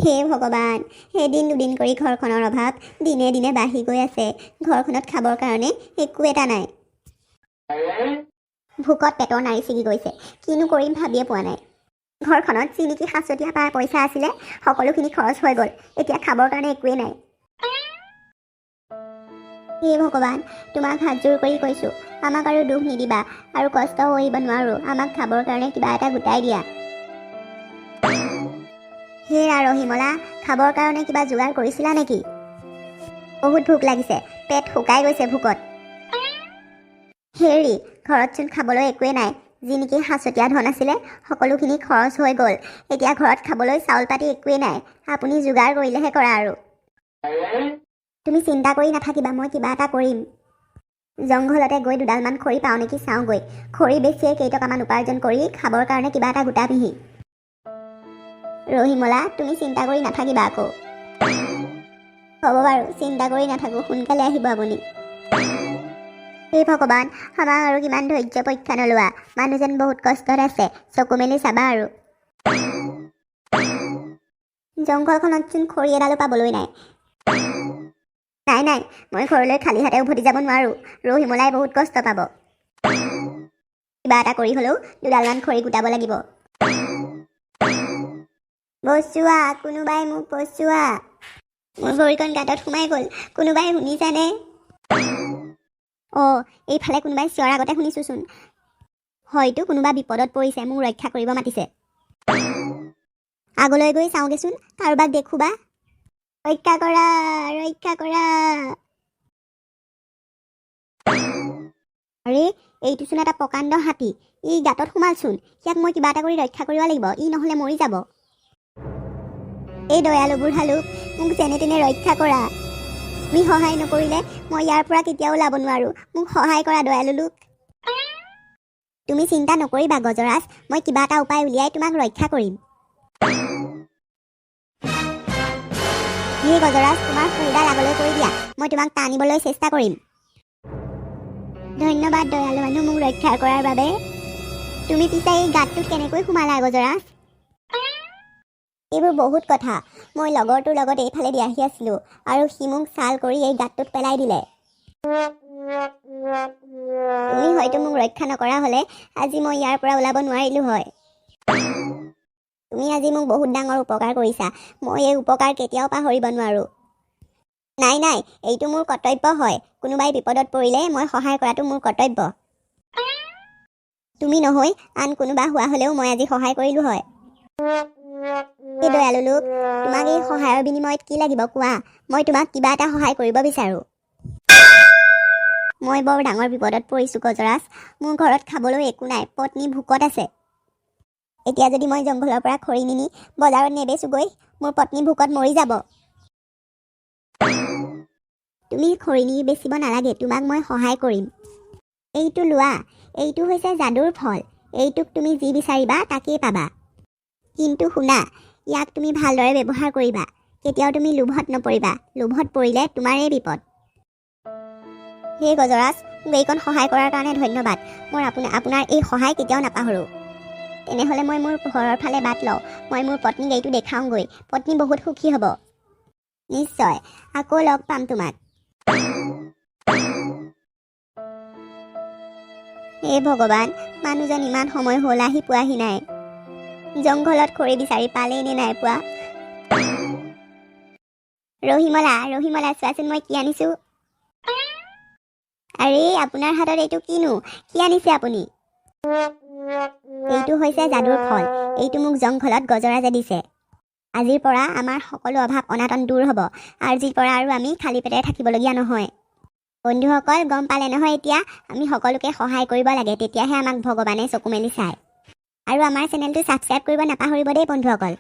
হে ভগৱান, এদিন দুদিন কৰি ঘৰখনৰ অভাৱ দিনে দিনে বাঢ়ি গৈ আছে। ঘৰখনত খাবৰ কাৰণে একো এটা নাই। ভোকত পেটৰ নাড়ী ছিগি গৈছে। কিনো কৰিম ভাবিয়ে পোৱা নাই। ঘৰখনত যি নেকি সাঁচতীয়া পইচা আছিলে সকলোখিনি খৰচ হৈ গ'ল। এতিয়া খাবৰ কাৰণে একোৱেই নাই। হে ভগৱান, তোমাক হাতযোৰ কৰি কৈছোঁ, আমাক আৰু দুখ নিদিবা আৰু কষ্ট সহিব নোৱাৰোঁ। আমাক খাবৰ কাৰণে কিবা এটা গোটাই দিয়া। হে ৰহিমলা, খাবৰ কাৰণে কিবা যোগাৰ কৰিছিলা নেকি? বহুত ভোক লাগিছে, পেট শুকাই গৈছে ভোকত। হেৰি, ঘৰতচোন খাবলৈ একোৱেই নাই। যি নেকি সাঁচতীয়া ধন আছিলে সকলোখিনি খৰচ হৈ গ'ল। এতিয়া ঘৰত খাবলৈ চাউল পাতি একোৱেই নাই। আপুনি যোগাৰ কৰিলেহে কৰা আৰু। তুমি চিন্তা কৰি নাথাকিবা, মই কিবা এটা কৰিম। জংঘলতে গৈ দুডালমান খৰি পাওঁ নেকি চাওঁগৈ। খৰি বেছিয়ে কেইটকামান উপাৰ্জন কৰি খাবৰ কাৰণে কিবা এটা গোটাবিহি। ৰহিমলা, তুমি চিন্তা কৰি নাথাকিবা আকৌ। হ'ব বাৰু, চিন্তা কৰি নাথাকোঁ, সোনকালে আহিব আপুনি। হে ভগৱান, আমাক আৰু কিমান ধৈৰ্য পৰীক্ষা নোলোৱা। মানুহজন বহুত কষ্টত আছে, চকু মেলি চাবা আৰু। জংঘলখনতচোন খৰি এডালো পাবলৈ নাই। নাই নাই, মই ঘৰলৈ খালী হাতে উভতি যাব নোৱাৰোঁ। ৰহিমলাই বহুত কষ্ট পাব। কিবা এটা কৰি হ'লেও দুডালমান খৰি গোটাব লাগিব। বচোৱা, কোনোবাই মোক বচোৱা। মোৰ ভৰিখন গাঁতত সোমাই গ'ল। কোনোবাই শুনিছানে? অঁ, এইফালে কোনোবাই চিঞৰ আগতে শুনিছোঁচোন। হয়তো কোনোবা বিপদত পৰিছে, মোক ৰক্ষা কৰিব মাতিছে। আগলৈ গৈ চাওঁগেচোন, কাৰোবাক দেখোঁ বা। ৰক্ষা কৰা, ৰক্ষা কৰা। আৰে, এইটোচোন এটা প্ৰকাণ্ড হাতী। ই গাঁতত সোমালচোন। ইয়াক মই কিবা এটা কৰি ৰক্ষা কৰিব লাগিব, ই নহ'লে মৰি যাব। এই দয়ালু বুঢ়ালোক, মোক যেনে তেনে ৰক্ষা কৰা। তুমি সহায় নকৰিলে মই ইয়াৰ পৰা কেতিয়াও ওলাব নোৱাৰোঁ। মোক সহায় কৰা দয়ালু লোক। তুমি চিন্তা নকৰিবা গজৰাজ, মই কিবা এটা উপায় উলিয়াই তোমাক ৰক্ষা কৰিম। হে গজৰাজ, তোমাৰ সুৰডাল আগলৈ কৰি দিয়া, মই তোমাক টানিবলৈ চেষ্টা কৰিম। ধন্যবাদ দয়ালু মানুহ, মোক ৰক্ষা কৰাৰ বাবে। তুমি পিছে এই গাঁতটোত কেনেকৈ সোমালা গজৰাজ? এইবোৰ বহুত কথা। মই লগৰটোৰ লগত এইফালেদি আহি আছিলোঁ আৰু সি মোক চাল কৰি এই গাঁতটোত পেলাই দিলে। তুমি হয়তো মোক ৰক্ষা নকৰা হ'লে আজি মই ইয়াৰ পৰা ওলাব নোৱাৰিলোঁ হয়। তুমি আজি মোক বহুত ডাঙৰ উপকাৰ কৰিছা। মই এই উপকাৰ কেতিয়াও পাহৰিব নোৱাৰোঁ। নাই নাই, এইটো মোৰ কৰ্তব্য হয়। কোনোবাই বিপদত পৰিলে মই সহায় কৰাটো মোৰ কৰ্তব্য। তুমি নহয়, আন কোনোবা হোৱা হ'লেও মই আজি সহায় কৰিলোঁ হয়। এই দয়ালু লোক, তোমাক এই সহায়ৰ বিনিময়ত কি লাগিব কোৱা? মই তোমাক কিবা এটা সহায় কৰিব বিচাৰোঁ। মই বৰ ডাঙৰ বিপদত পৰিছোঁ গজৰাজ। মোৰ ঘৰত খাবলৈ একো নাই, পত্নী ভোকত আছে। এতিয়া যদি মই জংঘলৰ পৰা খৰি নিনি বজাৰত নেবেচোগৈ, মোৰ পত্নী ভোকত মৰি যাব। তুমি খৰি নি বেচিব নালাগে, তোমাক মই সহায় কৰিম। এইটো লোৱা, এইটো হৈছে যাদুৰ ফল। এইটোক তুমি যি বিচাৰিবা তাকেই পাবা। কিন্তু শুনা, ইয়াক তুমি ভালদৰে ব্যৱহাৰ কৰিবা। কেতিয়াও তুমি লোভত নপৰিবা। লোভত পৰিলে তোমাৰেই বিপদ। হে গজৰাজ, মোক এইকণ সহায় কৰাৰ কাৰণে ধন্যবাদ। মই আপোনাৰ এই সহায় কেতিয়াও নাপাহৰোঁ। তেনেহ'লে মই মোৰ ঘৰৰ ফালে বাট লওঁ। মই মোৰ পত্নীক এইটো দেখাওঁগৈ। পত্নী বহুত সুখী হ'ব। নিশ্চয়, আকৌ লগ পাম তোমাক। হে ভগৱান, মানুহজন ইমান সময় হ'ল আহি পোৱাহি নাই। জংঘলত খৰি বিচাৰি পালেই নে নাই পোৱা। ৰহিমলা, ৰহিমলা, চোৱাচোন মই কি আনিছোঁ। আৰে, আপোনাৰ হাতত এইটো কিনো? কি আনিছে আপুনি? এইটো হৈছে যাদুৰ ফল। এইটো মোক জংঘলত গজৰাজে দিছে। আজিৰ পৰা আমাৰ সকলো অভাৱ অনাটন দূৰ হ'ব। আজিৰ পৰা আৰু আমি খালী পেটেৰে থাকিবলগীয়া নহয়। বন্ধুসকল, গম পালে নহয় এতিয়া? আমি সকলোকে সহায় কৰিব লাগে, তেতিয়াহে আমাক ভগৱানে চকু মেলি চায়। আৰু আমাৰ চেনেলটো ছাবস্ক্ৰাইব কৰিব নাপাহৰিব দেই বন্ধুসকল।